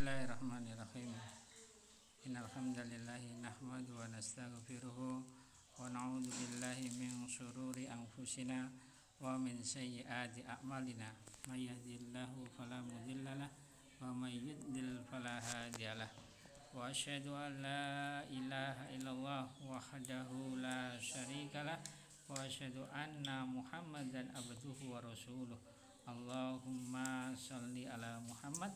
Bismillahirrahmanirrahim. Innal hamdalillah nahmaduhu wa nastaghfiruhu wa na'udzu billahi min shururi anfusina wa min sayyiati a'malina. May yahdihillahu fala mudhillalah wa may yudlil fala hadiyalah. Wa asyhadu an la ilaha illallah wahdahu la syarikalah wa asyhadu anna Muhammadan abduhu wa rasuluh. Allahumma shalli ala Muhammad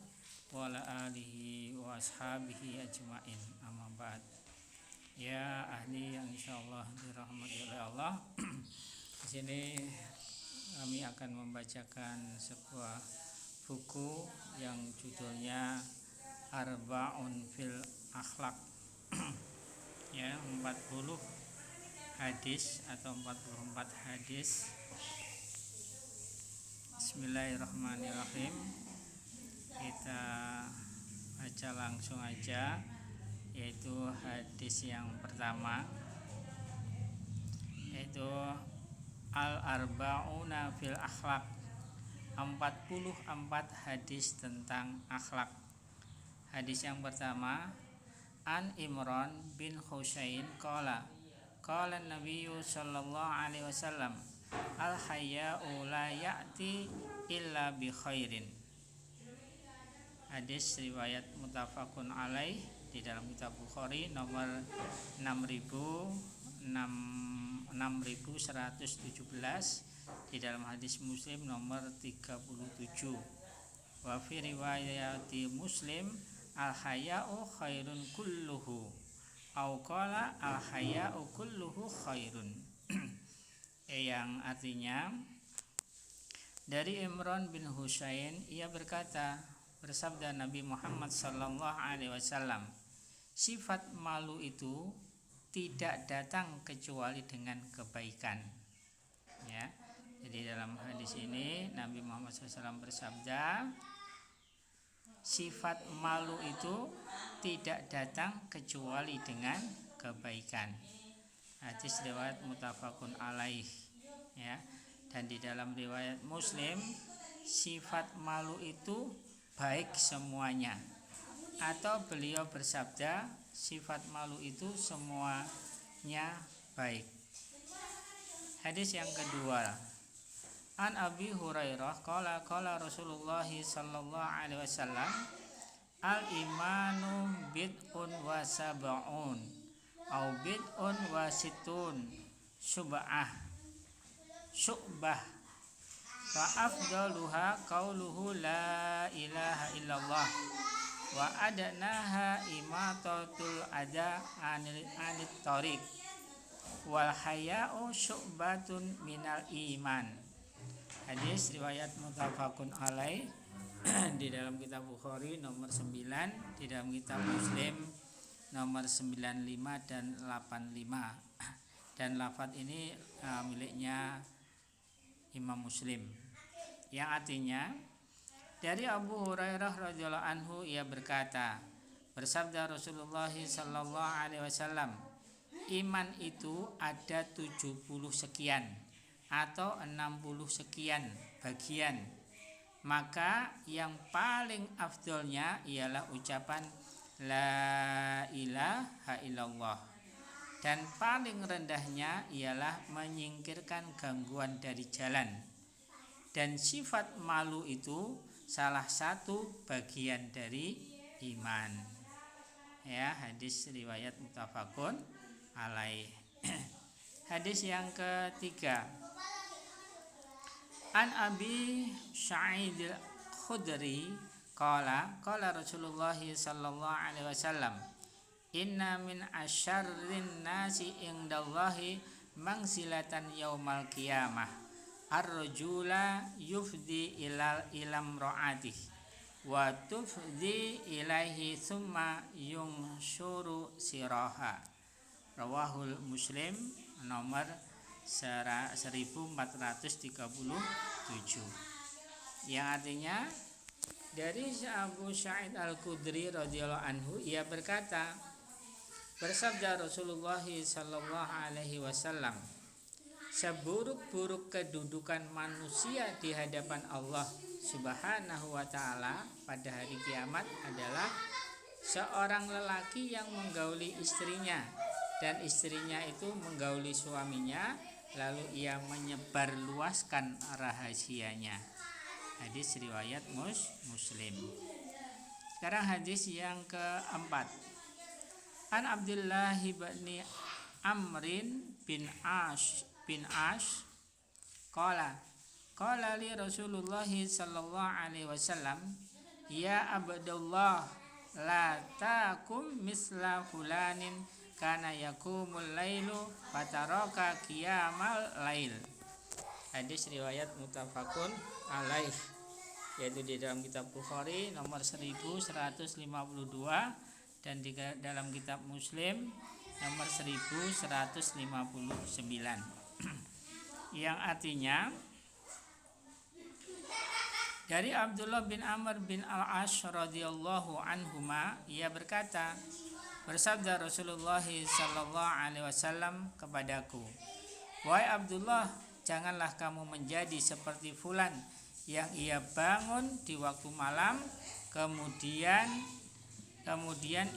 wa ala alihi wa ashabihi ajmain. Amma ba'd. Ya ahli yang insyaallah dirahmati oleh Allah. Di sini kami akan membacakan sebuah buku yang judulnya Arba'un fil Akhlaq. Ya, 40 hadis atau 44 hadis. Bismillahirrahmanirrahim. Kita baca langsung aja, yaitu hadis yang pertama, yaitu Al-Arba'una fil Akhlaq, 44 hadis tentang akhlak. Hadis yang pertama, An Imran bin Husain qala Nabiyyu sallallahu alaihi wasallam, al-hayya'u la ya'ti illa bi khairin. Hadis riwayat muttafaqun alaih di dalam kitab Bukhari nomor 6117, di dalam hadis Muslim nomor 37. Wa fi riwayati Muslim al-hayya'u khairun kulluhu au qala al-hayya'u kulluhu khairun. Yang artinya, dari Imran bin Husain, ia berkata, bersabda Nabi Muhammad sallallahu alaihi wasallam, sifat malu itu tidak datang kecuali dengan kebaikan. Ya, jadi dalam hadis ini Nabi Muhammad SAW bersabda, sifat malu itu tidak datang kecuali dengan kebaikan. Hadis riwayat muttafaqun alaih. Ya, dan di dalam riwayat Muslim, sifat malu itu baik semuanya, atau beliau bersabda, sifat malu itu semuanya baik. Hadis yang kedua, An Abi Hurairah qala Rasulullah sallallahu alaihi wasallam, al imanu bid'un wa sab'un au bid'un wa situn syub'ah wa afdaluha qauluhu la ilaha illallah wa adnaha imatatul adha anit tariq wal haya'u syu'batun minal iman. Hadis riwayat muttafaqun alaih di dalam kitab Bukhari nomor 9, di dalam kitab Muslim nomor 95 dan 85. Dan lafadz ini miliknya Imam Muslim, yang artinya, dari Abu Hurairah radhiyallahu anhu, ia berkata, bersabda Rasulullah sallallahu alaihi wasallam, iman itu ada 70 sekian atau 60 sekian bagian, maka yang paling afdolnya ialah ucapan la ilaha illallah, dan paling rendahnya ialah menyingkirkan gangguan dari jalan. Dan sifat malu itu salah satu bagian dari iman. Ya, hadis riwayat muttafaqun alaih. Hadis yang ketiga, An Abi Sa'id al-Khudri qala Rasulullah sallallahu alaihi wasallam, inna min asyarrin nasi indallahi mangsilatan yaumal qiyamah ar-rajula yufdi ilam ra'atih wa tufdi ilaihi thumma yungshuru siraha. Rawahul Muslim nomor 1437. Yang artinya, dari Abu Sa'id al-Khudri radhiyallahu anhu, ia berkata, bersabda Rasulullah sallallahu alaihi wasallam, seburuk-buruk kedudukan manusia di hadapan Allah Subhanahu wa ta'ala pada hari kiamat adalah seorang lelaki yang menggauli istrinya dan istrinya itu menggauli suaminya, lalu ia menyebarluaskan rahasianya. Hadis riwayat Muslim. Sekarang hadis yang keempat. An Abdullah bin Amrin bin Ash qala li Rasulullah sallallahu alaihi wasallam, ya Abdullah, la takum misla fulanin kana yakumul lailu fataraka qiyamal lail. Hadis riwayat muttafaqun alaih, yaitu di dalam kitab Bukhari nomor 1152 dan di dalam kitab Muslim nomor 1159. Yang artinya, dari Abdullah bin Amr bin Al-Ash radhiyallahu anhuma, ia berkata, bersabda Rasulullah sallallahu alaihi wasallam kepadaku, wahai Abdullah, janganlah kamu menjadi seperti fulan yang ia bangun di waktu malam, kemudian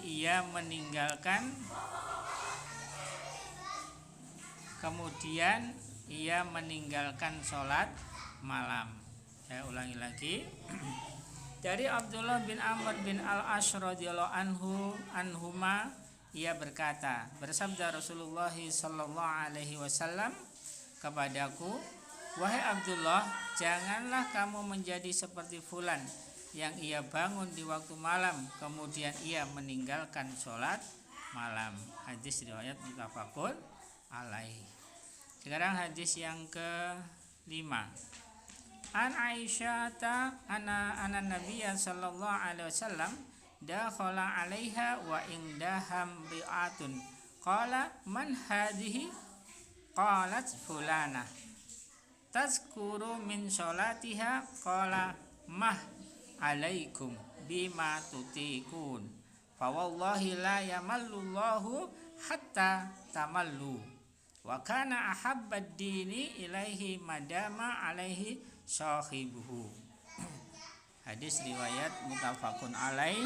ia meninggalkan sholat malam. Saya ulangi lagi. Dari Abdullah bin Amr bin Al-Ash radhiyallahu anhuma, ia berkata, bersabda Rasulullah sallallahu alaihi wasallam kepadaku, wahai Abdullah, janganlah kamu menjadi seperti fulan yang ia bangun di waktu malam, kemudian ia meninggalkan sholat malam. Hadis riwayat muttafaqun alaih. Sekarang hadis yang ke-5. An Aisyata anna Nabiyya sallallahu alaihi wasallam dakhala 'alaiha wa indaham ri'atun. Qala man hadhihi? Qalat fulana. Tazkuru min sholatiha. Qala mah alaikum bima tutikun. Fa wallahi la yamallullahu hatta tamallu. Wa kana ahabbad dini ilaihi madama alaihi sahibuhu. Hadis riwayat muttafaqun alaih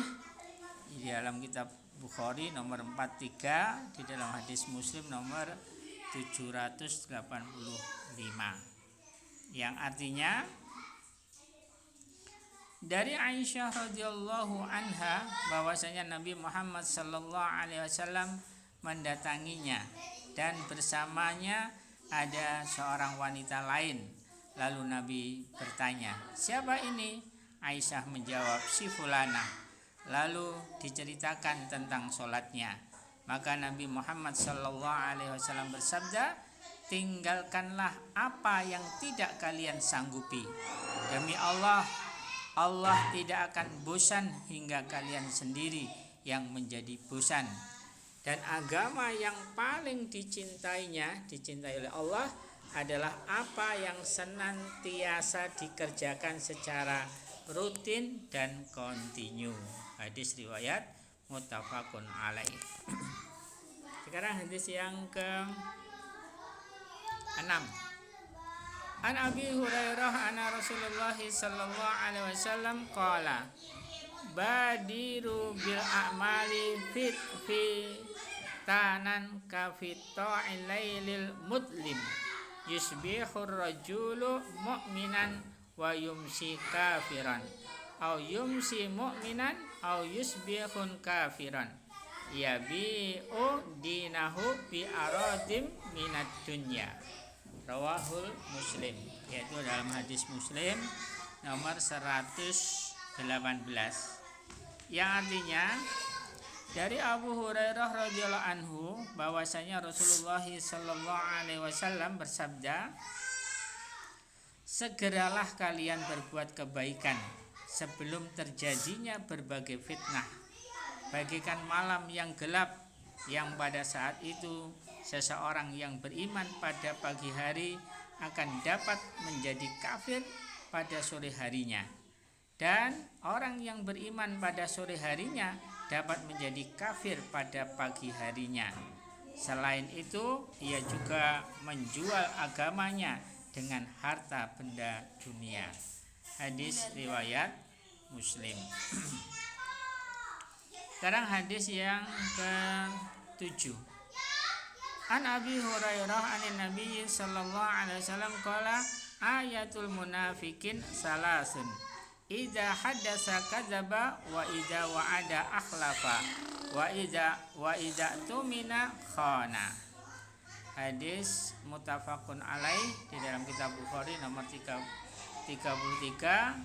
di dalam kitab Bukhari nomor 43, di dalam hadis Muslim nomor 785. Yang artinya, dari Aisyah radhiyallahu anha bahwasanya Nabi Muhammad sallallahu alaihi wasallam mendatanginya dan bersamanya ada seorang wanita lain. Lalu Nabi bertanya, siapa ini? Aisyah menjawab, si fulana. Lalu diceritakan tentang sholatnya. Maka Nabi Muhammad sallallahu alaihi wasallam bersabda, tinggalkanlah apa yang tidak kalian sanggupi. Demi Allah, Allah tidak akan bosan hingga kalian sendiri yang menjadi bosan. Dan agama yang paling dicintai oleh Allah adalah apa yang senantiasa dikerjakan secara rutin dan kontinu. Hadis riwayat muttafaqun alaih. Sekarang hadis yang ke-6. An Abi Hurairah anna Rasulullah sallallahu alaihi wasallam qala badiru bil a'mali fi tanan kafita'il lailil mudlim yusbihur rajulu mu'minan wa yumsi kafiran au yumsi mu'minan au yusbihun kafiran yabi'u dinahu bi aradim minad dunya. Rawahul Muslim, yaitu dalam hadis Muslim nomor 118, yang artinya dari Abu Hurairah radhiyallahu anhu bahwasanya Rasulullah sallallahu alaihi wasallam bersabda, segeralah kalian berbuat kebaikan sebelum terjadinya berbagai fitnah, bagaikan malam yang gelap yang pada saat itu seseorang yang beriman pada pagi hari akan dapat menjadi kafir pada sore harinya, dan orang yang beriman pada sore harinya dapat menjadi kafir pada pagi harinya. Selain itu, ia juga menjual agamanya dengan harta benda dunia. Hadis riwayat Muslim. Sekarang hadis yang ke-7. An Abi Hurairah anin Nabi sallallahu alaihi wasallam qala ayatul munafikin salasun idza haddasa kadzaba wa idza wa'ada akhlafa wa idza tumina khana. Hadis muttafaqun alaih di dalam kitab Bukhari nomor 33,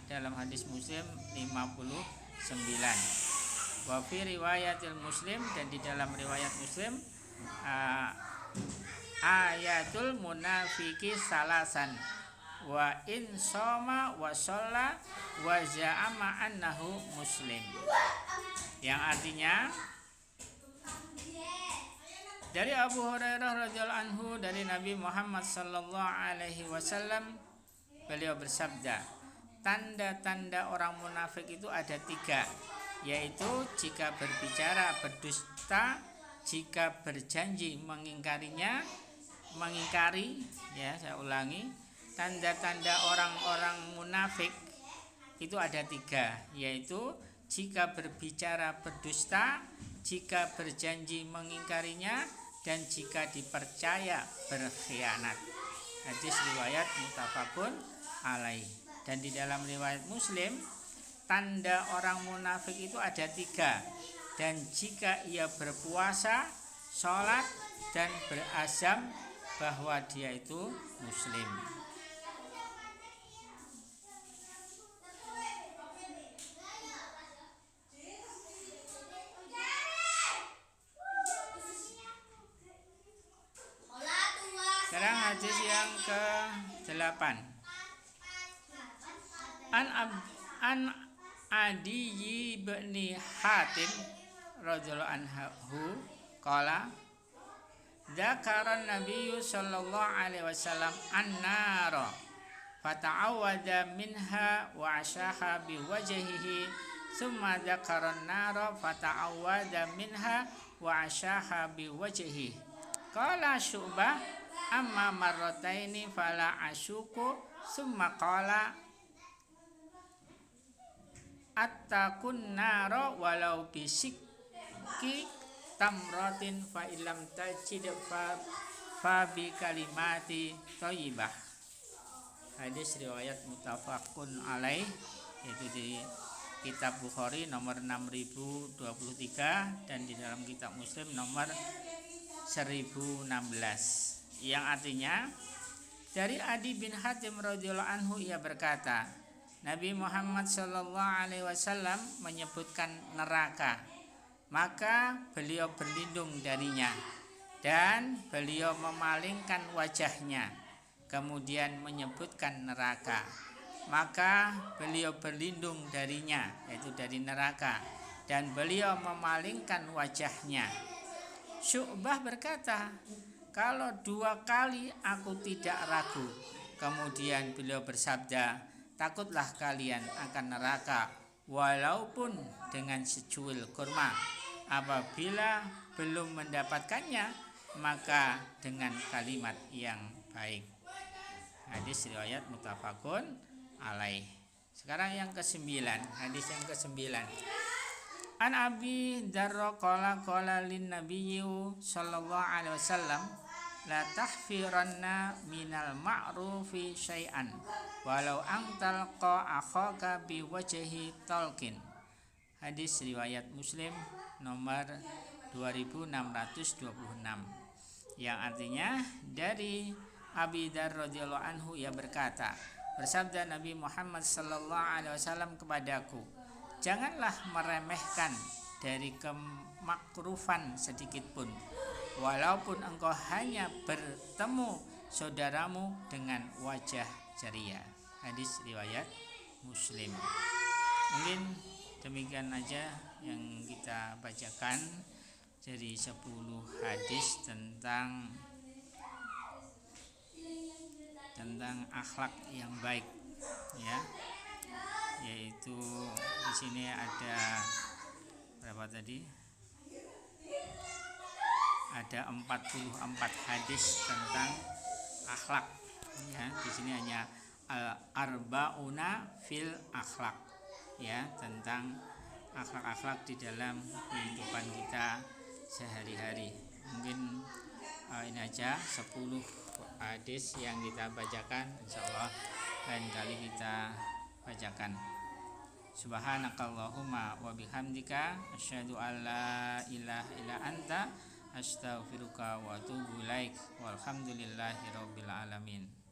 dalam hadis Muslim 59. Wa fi riwayatil Muslim, dan di dalam riwayat Muslim ayatul munafiki salasan wa in soma wa sholla wa za'ama annahu muslim, yang artinya dari Abu Hurairah radhiyallahu anhu dari Nabi Muhammad sallallahu alaihi wasallam, beliau bersabda, tanda-tanda orang munafik itu ada 3, yaitu jika berbicara berdusta, jika berjanji mengingkari, ya saya ulangi, tanda-tanda orang-orang munafik itu ada 3, yaitu jika berbicara berdusta, jika berjanji mengingkarinya, dan jika dipercaya berkhianat. Hadis riwayat muttafaqun alaih. Dan di dalam riwayat Muslim, tanda orang munafik itu ada 3. Dan jika ia berpuasa, sholat, dan berazam bahwa dia itu muslim. Sekarang hadis yang ke-8. An Adi bin Hatim radhiyallahu anhu qala dzakara Nabi sallallahu alaihi wasallam an-nara fata'awada minha wa ashaha bi wajhihi thumma dzakara an-nara fata'awada minha wa ashaha bi wajhihi. Qala Syu'bah amma marrataini fala asyuku thumma qala attaqun nara walau bisikki tamratin fa illam tajid fa bi kalimati thayyibah. Hadis riwayat muttafaqun alaih, yaitu di kitab Bukhari nomor 6023 dan di dalam kitab Muslim nomor 1016, yang artinya dari Adi bin Hatim radhiyallahu anhu, ia berkata, Nabi Muhammad sallallahu alaihi wasallam menyebutkan neraka, maka beliau berlindung darinya dan beliau memalingkan wajahnya, kemudian menyebutkan neraka, maka beliau berlindung darinya, yaitu dari neraka, dan beliau memalingkan wajahnya. Syu'bah berkata, kalau 2 kali aku tidak ragu. Kemudian beliau bersabda, takutlah kalian akan neraka walaupun dengan secuil kurma. Apabila belum mendapatkannya, maka dengan kalimat yang baik. Hadis riwayat muttafaqun alaih. Sekarang yang ke-9, hadis yang ke-9. An Abi Dzar qala lin nabiyyi sallallahu alaihi wasallam la tahfiranna minal ma'rufi syai'an walau antalqa akhaka bi wajhi talqin. Hadis riwayat Muslim nomor 2626, yang artinya dari Abi Dzar radhiyallahu anhu, ia berkata, bersabda Nabi Muhammad sallallahu alaihi wasallam kepadaku, janganlah meremehkan dari kemakrufan sedikit pun, walaupun engkau hanya bertemu saudaramu dengan wajah ceria. Hadis riwayat Muslim. Mungkin demikian aja yang kita bacakan dari 10 hadis tentang akhlak yang baik, ya. Yaitu di sini ada berapa tadi? Ada 44 hadis tentang akhlak, ya. Di sini hanya Al-Arbauna fil Akhlak, ya, tentang akhlak-akhlak di dalam kehidupan kita sehari-hari. Mungkin ini aja 10 hadis yang kita bacakan, insyaallah lain kali kita bacakan. Subhanakallahumma wa bihamdika asyhadu an la ilaha illa anta astaghfiruka wa atubu ilaik. Walhamdulillahirabbil alamin.